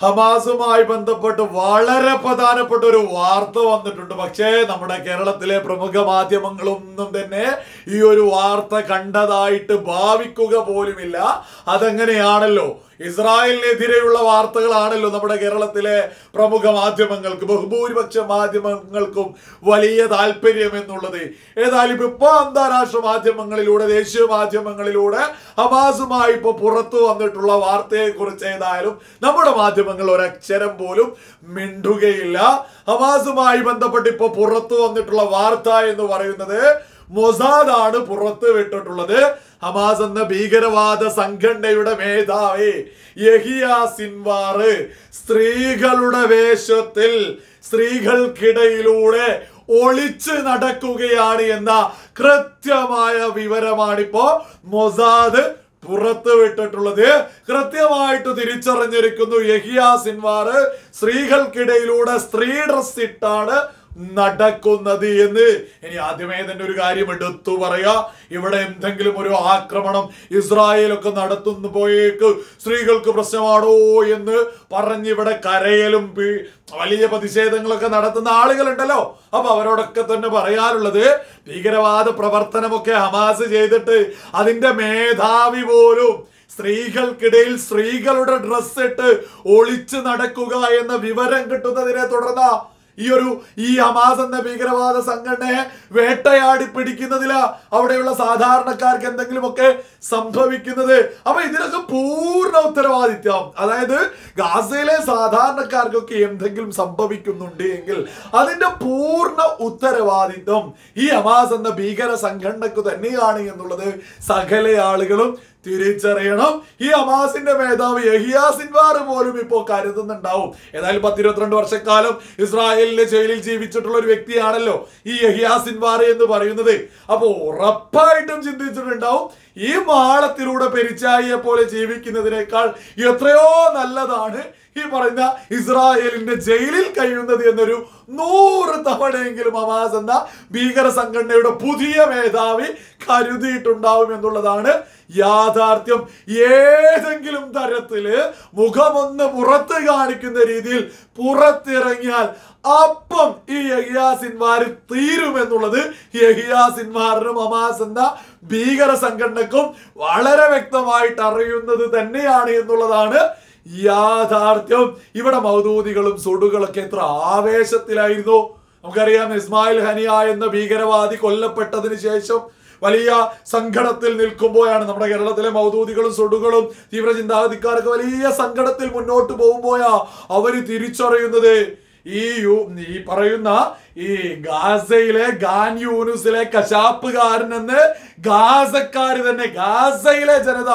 ഹമാസുമായി ബന്ധപ്പെട്ട് വളരെ പ്രധാനപ്പെട്ട ഒരു വാർത്ത വന്നിട്ടുണ്ട്. പക്ഷേ നമ്മുടെ കേരളത്തിലെ പ്രമുഖ മാധ്യമങ്ങളൊന്നും തന്നെ ഈ ഒരു വാർത്ത കണ്ടതായിട്ട് ഭാവിക്കുക പോലുമില്ല. അതെങ്ങനെയാണല്ലോ, ഇസ്രായേലിനെതിരെയുള്ള വാർത്തകളാണല്ലോ നമ്മുടെ കേരളത്തിലെ പ്രമുഖ മാധ്യമങ്ങൾക്ക്, ബഹുഭൂരിപക്ഷ മാധ്യമങ്ങൾക്കും വലിയ താല്പര്യം എന്നുള്ളത്. ഏതായാലും ഇപ്പൊ അന്താരാഷ്ട്ര മാധ്യമങ്ങളിലൂടെ, ദേശീയ മാധ്യമങ്ങളിലൂടെ ഹമാസുമായി ഇപ്പൊ പുറത്തു വന്നിട്ടുള്ള വാർത്തയെ കുറിച്ച് ഏതായാലും നമ്മുടെ മാധ്യമങ്ങൾ ഒരക്ഷരം പോലും മിണ്ടുകയില്ല. ഹമാസുമായി ബന്ധപ്പെട്ട് ഇപ്പൊ പുറത്തു വന്നിട്ടുള്ള വാർത്ത എന്ന് പറയുന്നത് മൊസാദ് ആണ് പുറത്തു വിട്ടിട്ടുള്ളത്. ഹമാസ് എന്ന ഭീകരവാദ സംഘടനയുടെ മേധാവി യഹിയ സിൻവാർ സ്ത്രീകളുടെ വേഷത്തിൽ സ്ത്രീകൾക്കിടയിലൂടെ ഒളിച്ച് നടക്കുകയാണ് എന്ന കൃത്യമായ വിവരമാണിപ്പോ മൊസാദ് പുറത്തു വിട്ടിട്ടുള്ളത്. കൃത്യമായിട്ട് തിരിച്ചറിഞ്ഞിരിക്കുന്നു യഹിയ സിൻവാർ സ്ത്രീകൾക്കിടയിലൂടെ സ്ത്രീ ഡ്രസ് ഇട്ടാണ് നടക്കുന്നത് എന്ന്. ഇനി ആദ്യമേ തന്നെ ഒരു കാര്യം എടുത്തു പറയാ, ഇവിടെ എന്തെങ്കിലും ഒരു ആക്രമണം ഇസ്രായേലൊക്കെ നടത്തുന്നു പോയേക്ക് സ്ത്രീകൾക്ക് പ്രശ്നമാണോ എന്ന് പറഞ്ഞിവിടെ കരയലും വലിയ പ്രതിഷേധങ്ങളൊക്കെ നടത്തുന്ന ആളുകളുണ്ടല്ലോ. അപ്പൊ അവരോടൊക്കെ തന്നെ പറയാനുള്ളത്, ഭീകരവാദ പ്രവർത്തനമൊക്കെ ഹമാസ് ചെയ്തിട്ട് അതിന്റെ മേധാവി പോലും സ്ത്രീകൾക്കിടയിൽ സ്ത്രീകളുടെ ഡ്രസ് ഇട്ട് ഒളിച്ചു നടക്കുക എന്ന വിവരം കിട്ടുന്നതിനെ തുടർന്ന് ഈ ഹമാസ് എന്ന ഭീകരവാദ സംഘടനയെ വേട്ടയാടി പിടിക്കുന്നതിലാ അവിടെയുള്ള സാധാരണക്കാർക്ക് എന്തെങ്കിലുമൊക്കെ സംഭവിക്കുന്നത്. അപ്പൊ ഇതിനൊക്കെ പൂർണ്ണ ഉത്തരവാദിത്വം, അതായത് ഗാസയിലെ സാധാരണക്കാർക്കൊക്കെ എന്തെങ്കിലും സംഭവിക്കുന്നുണ്ട് എങ്കിൽ അതിന്റെ പൂർണ്ണ ഉത്തരവാദിത്വം ഈ ഹമാസ് എന്ന ഭീകര സംഘടനക്ക് തന്നെയാണ് എന്നുള്ളത് സകല ആളുകളും തിരിച്ചറിയണം. ഈ ഹമാസിന്റെ മേധാവി യഹിയ സിൻവാർ പോലും ഇപ്പോ കരുതുന്നുണ്ടാവും. ഏതായാലും 10-22 വർഷക്കാലം ഇസ്രായേലിന്റെ ജയിലിൽ ജീവിച്ചിട്ടുള്ള ഒരു വ്യക്തിയാണല്ലോ ഈ യഹിയ സിൻവാർ എന്ന് പറയുന്നത്. അപ്പൊ ഉറപ്പായിട്ടും ചിന്തിച്ചിട്ടുണ്ടാവും, ഈ മാളത്തിലൂടെ പെരിച്ചായിയെ പോലെ ജീവിക്കുന്നതിനേക്കാൾ എത്രയോ നല്ലതാണ് ഈ പറയുന്ന ഇസ്രായേലിന്റെ ജയിലിൽ കഴിയുന്നത് എന്നൊരു 100 തവണയെങ്കിലും ഹമാസ് എന്ന ഭീകര സംഘടനയുടെ പുതിയ മേധാവി കരുതിയിട്ടുണ്ടാവും എന്നുള്ളതാണ് യാഥാർത്ഥ്യം. ഏതെങ്കിലും തരത്തില് മുഖമൊന്ന് പുറത്ത് കാണിക്കുന്ന രീതിയിൽ പുറത്തിറങ്ങിയാൽ അപ്പം ഈ യഹിയ സിൻവാർ തീരുമെന്നുള്ളത് യഹിയ സിൻവാറിനും ഹമാസ് എന്ന ഭീകര സംഘടനക്കും വളരെ വ്യക്തമായിട്ട് അറിയുന്നത് തന്നെയാണ് എന്നുള്ളതാണ് യാഥാർത്ഥ്യം. ഇവിടെ മൗദൂദികളും സുഡുകളൊക്കെ എത്ര ആവേശത്തിലായിരുന്നു. നമുക്കറിയാം, ഇസ്മായിൽ ഹനിയ എന്ന ഭീകരവാദി കൊല്ലപ്പെട്ടതിന് ശേഷം വലിയ സങ്കടത്തിൽ നിൽക്കുമ്പോഴാണ് നമ്മുടെ കേരളത്തിലെ മൗദൂദികളും സുഡുകളും തീവ്ര ചിന്താഗതിക്കാരൊക്കെ വലിയ സങ്കടത്തിൽ മുന്നോട്ട് പോകുമ്പോഴാ അവര് തിരിച്ചറിയുന്നത് ഈ പറയുന്ന ഈ ഗാസയിലെ ഖാൻ യൂനുസിലെ കശാപ്പുകാരൻ എന്ന് ഗാസക്കാര് തന്നെ, ഗാസയിലെ ജനത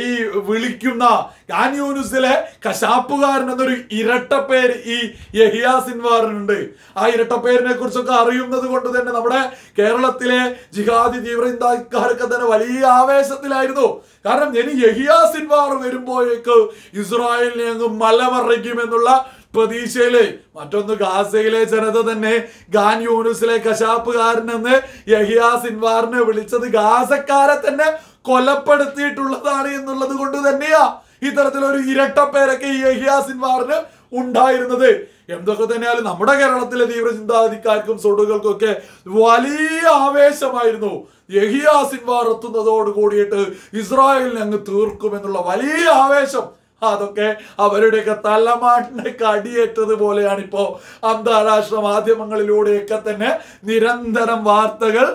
ഈ വിളിക്കുന്ന ഖാൻ യൂനുസിലെ കശാപ്പുകാരൻ എന്നൊരു ഇരട്ടപ്പേര് ഈ യഹിയ സിൻവാറിനുണ്ട്. ആ ഇരട്ടപ്പേരിനെ കുറിച്ചൊക്കെ അറിയുന്നത് കൊണ്ട് തന്നെ നമ്മുടെ കേരളത്തിലെ ജിഹാദി തീവ്ര ചിന്താക്കാരൊക്കെ തന്നെ വലിയ ആവേശത്തിലായിരുന്നു. കാരണം ഇനി യഹിയ സിൻവാർ വരുമ്പോഴേക്ക് ഇസ്രായേലിനെ അങ്ങ് മലമറിക്കുമെന്നുള്ള പ്രതീക്ഷയില്. മറ്റൊന്ന്, ഗാസയിലെ ജനത തന്നെ ഖാൻ യൂനുസിലെ കശാപ്പുകാരൻ എന്ന് യഹിയ സിൻവാറിനെ വിളിച്ചത് ഗാസക്കാരെ തന്നെ കൊലപ്പെടുത്തിയിട്ടുള്ളതാണ് എന്നുള്ളത് കൊണ്ട് തന്നെയാ ഇത്തരത്തിലൊരു ഇരട്ടപ്പേരൊക്കെ ഈ യഹിയ സിൻവാറിന് ഉണ്ടായിരുന്നത്. എന്തൊക്കെ തന്നെയാലും നമ്മുടെ കേരളത്തിലെ തീവ്ര ചിന്താഗതിക്കാർക്കും സുഡുകൾക്കും ഒക്കെ വലിയ ആവേശമായിരുന്നു. യഹിയ സിൻവാർ എത്തുന്നതോട് കൂടിയിട്ട് ഇസ്രായേലിനെ അങ്ങ് തീർക്കുമെന്നുള്ള വലിയ ആവേശം. അതൊക്കെ അവരുടെയൊക്കെ തലമാട്ടിനൊക്കെ അടിയേറ്റത് പോലെയാണ് ഇപ്പോ അന്താരാഷ്ട്ര മാധ്യമങ്ങളിലൂടെയൊക്കെ തന്നെ നിരന്തരം വാർത്തകൾ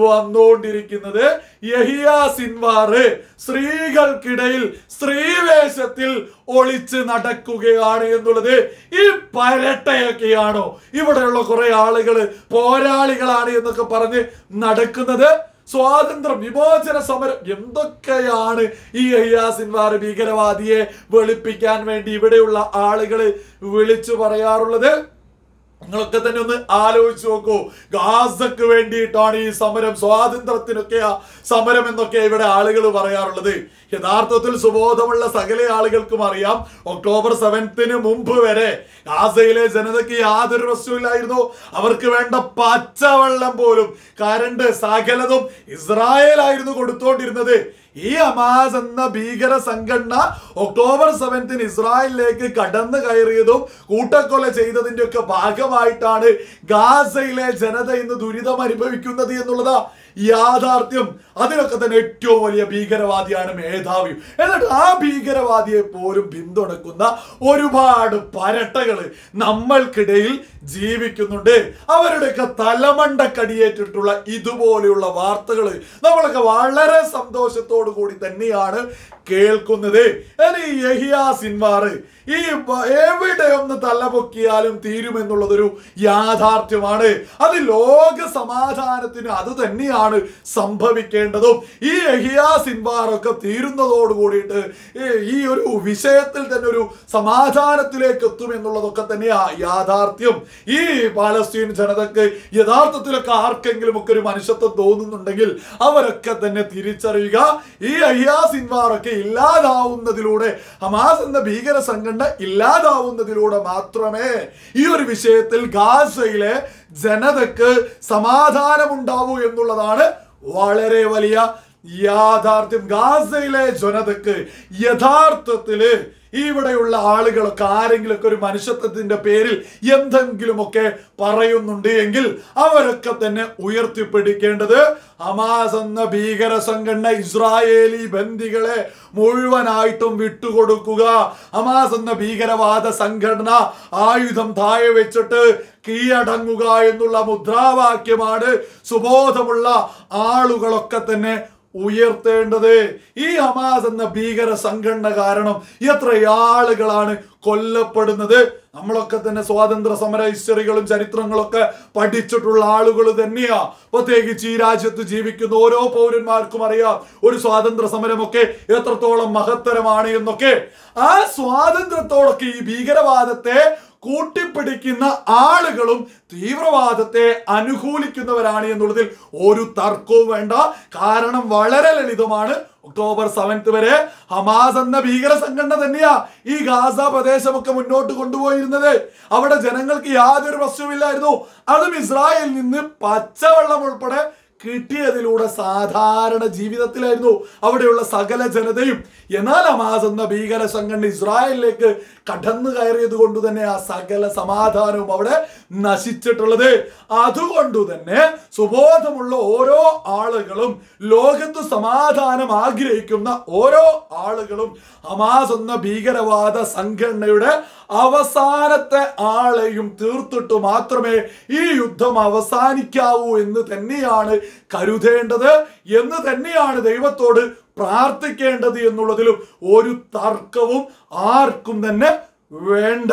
വന്നുകൊണ്ടിരിക്കുന്നത്. യഹിയ സിൻവാർ സ്ത്രീകൾക്കിടയിൽ സ്ത്രീവേഷത്തിൽ ഒളിച്ച് നടക്കുകയാണ് എന്നുള്ളത് ഈ പരട്ടയൊക്കെയാണോ ഇവിടെയുള്ള കുറെ ആളുകള് പോരാളികളാണ് എന്നൊക്കെ പറഞ്ഞ് നടക്കുന്നത്? സ്വാതന്ത്ര്യ വിമോചന സമരം എന്തൊക്കെയാണ് ഈ യഹിയ സിൻവാർ ഭീകരവാദിയെ വെളുപ്പിക്കാൻ വേണ്ടി ഇവിടെയുള്ള ആളുകൾ വിളിച്ചു പറയാറുള്ളത്? നിങ്ങളൊക്കെ തന്നെ ഒന്ന് ആലോചിച്ച് നോക്കൂ. ഗാസക്ക് വേണ്ടിയിട്ടാണ് ഈ സമരം, സ്വാതന്ത്ര്യത്തിനൊക്കെയാ സമരം എന്നൊക്കെ ഇവിടെ ആളുകൾ പറയാറുള്ളത്. യഥാർത്ഥത്തിൽ സുബോധമുള്ള സകല ആളുകൾക്കും അറിയാം, ഒക്ടോബർ 7 മുമ്പ് വരെ ഗാസയിലെ ജനതയ്ക്ക് യാതൊരു പ്രശ്നമില്ലായിരുന്നു. അവർക്ക് വേണ്ട പച്ചവെള്ളം പോലും, കരണ്ട്, സകലതും ഇസ്രായേൽ ആയിരുന്നു കൊടുത്തോണ്ടിരുന്നത്. ഈ ഹമാസ് എന്ന ഭീകര സംഘടന ഒക്ടോബർ 7 ഇസ്രായേലിലേക്ക് കടന്നു കയറിയതും കൂട്ടക്കൊല ചെയ്തതിന്റെ ഒക്കെ ഭാഗമായിട്ടാണ് ഗാസയിലെ ജനത ഇന്ന് ദുരിതം അനുഭവിക്കുന്നത് എന്നുള്ളതാ യാഥാർത്ഥ്യം. അതിനൊക്കെ തന്നെ ഏറ്റവും വലിയ ഭീകരവാദിയാണ് മേധാവി. എന്നിട്ട് ആ ഭീകരവാദിയെ പോലും പിന്തുണക്കുന്ന ഒരുപാട് പരട്ടകള് നമ്മൾക്കിടയിൽ ജീവിക്കുന്നുണ്ട്. അവരുടെയൊക്കെ തലമണ്ടക്കടിയേറ്റിട്ടുള്ള ഇതുപോലെയുള്ള വാർത്തകൾ നമ്മളൊക്കെ വളരെ സന്തോഷത്തോടു കൂടി തന്നെയാണ് കേൾക്കുന്നത്. ഇനി യഹിയാ സിൻവാർ ഈ എവിടെയൊന്ന് തലപൊക്കിയാലും തീരുമെന്നുള്ളതൊരു യാഥാർത്ഥ്യമാണ്. അത് ലോക സമാധാനത്തിന് അത് തന്നെയാണ് സംഭവിക്കേണ്ടതും. ഈ യഹിയാ സിൻവാർ ഒക്കെ തീരുന്നതോട് കൂടിയിട്ട് ഈ ഒരു വിഷയത്തിൽ തന്നെ ഒരു സമാധാനത്തിലേക്ക് എത്തും എന്നുള്ളതൊക്കെ തന്നെയാ യാഥാർത്ഥ്യം. ഈ പാലസ്തീൻ ജനതക്ക് യഥാർത്ഥത്തിലൊക്കെ ആർക്കെങ്കിലും ഒക്കെ ഒരു മനുഷ്യത്വം തോന്നുന്നുണ്ടെങ്കിൽ അവരൊക്കെ തന്നെ തിരിച്ചറിയുക, ഈ യഹിയാ സിൻവാർ ഒക്കെ ഇല്ലാതാവുന്നതിലൂടെ, ഹമാസ് എന്ന ഭീകര സംഘടന ഇല്ലാതാവുന്നതിലൂടെ മാത്രമേ ഈ ഒരു വിഷയത്തിൽ ഗാസയിലെ ജനതക്ക് സമാധാനമുണ്ടാവൂ എന്നുള്ളതാണ് വളരെ വലിയ യാഥാർത്ഥ്യം. ഗാസയിലെ ജനതക്ക് യഥാർത്ഥത്തില് ഇവിടെയുള്ള ആളുകളൊക്കെ ആരെങ്കിലുമൊക്കെ ഒരു മനുഷ്യത്വത്തിന്റെ പേരിൽ എന്തെങ്കിലുമൊക്കെ പറയുന്നുണ്ട് എങ്കിൽ അവരൊക്കെ തന്നെ ഉയർത്തിപ്പിടിക്കേണ്ടത് ഹമാസ് എന്ന ഭീകര സംഘടന ഇസ്രായേലി ബന്ദികളെ മുഴുവനായിട്ടും വിട്ടുകൊടുക്കുക, ഹമാസ് എന്ന ഭീകരവാദ സംഘടന ആയുധം താഴെ വെച്ചിട്ട് കീഴടങ്ങുക എന്നുള്ള മുദ്രാവാക്യമാണ് സുബോധമുള്ള ആളുകളൊക്കെ തന്നെ ഉയർത്തേണ്ടത്. ഈ ഹമാസ് എന്ന ഭീകര സംഘടന കാരണം എത്ര ആളുകളാണ് കൊല്ലപ്പെടുന്നത്. നമ്മളൊക്കെ തന്നെ സ്വാതന്ത്ര്യ സമര ഹിസ്റ്ററികളും ചരിത്രങ്ങളൊക്കെ പഠിച്ചിട്ടുള്ള ആളുകൾ തന്നെയാ. പ്രത്യേകിച്ച് ഈ രാജ്യത്ത് ജീവിക്കുന്ന ഓരോ പൗരന്മാർക്കും അറിയാം ഒരു സ്വാതന്ത്ര്യ സമരമൊക്കെ എത്രത്തോളം മഹത്തരമാണ് എന്നൊക്കെ. ആ സ്വാതന്ത്ര്യത്തോടൊക്കെ ഈ ഭീകരവാദത്തെ കൂട്ടിപ്പിടിക്കുന്ന ആളുകളും തീവ്രവാദത്തെ അനുകൂലിക്കുന്നവരാണ് എന്നുള്ളതിൽ ഒരു തർക്കവും വേണ്ട. കാരണം വളരെ ലളിതമാണ്. ഒക്ടോബർ 7 വരെ ഹമാസ് എന്ന ഭീകര സംഘടന തന്നെയാ ഈ ഗാസ പ്രദേശമൊക്കെ മുന്നോട്ട് കൊണ്ടുപോയിരുന്നത്. അവിടെ ജനങ്ങൾക്ക് യാതൊരു പ്രശ്നവുമില്ലായിരുന്നു. അതും ഇസ്രായേലിൽ നിന്ന് പച്ചവെള്ളം ഉൾപ്പെടെ കിട്ടിയതിലൂടെ സാധാരണ ജീവിതത്തിലായിരുന്നു അവിടെയുള്ള സകല ജനതയും. എന്നാൽ ഹമാസ് എന്ന ഭീകര സംഘടന ഇസ്രായേലിലേക്ക് കടന്നു കയറിയത് കൊണ്ട് തന്നെ ആ സകല സമാധാനവും അവിടെ നശിച്ചിട്ടുള്ളത്. അതുകൊണ്ട് തന്നെ സുബോധമുള്ള ഓരോ ആളുകളും, ലോകത്ത് സമാധാനം ആഗ്രഹിക്കുന്ന ഓരോ ആളുകളും ഹമാസ് എന്ന ഭീകരവാദ സംഘടനയുടെ അവസാനത്തെ ആളെയും തീർത്തിട്ട് മാത്രമേ ഈ യുദ്ധം അവസാനിക്കാവൂ എന്ന് തന്നെയാണ് കരുതേണ്ടത്, എന്ന് തന്നെയാണ് ദൈവത്തോട് പ്രാർത്ഥിക്കേണ്ടത് എന്നുള്ളതിലും ഒരു തർക്കവും ആർക്കും തന്നെ വേണ്ട.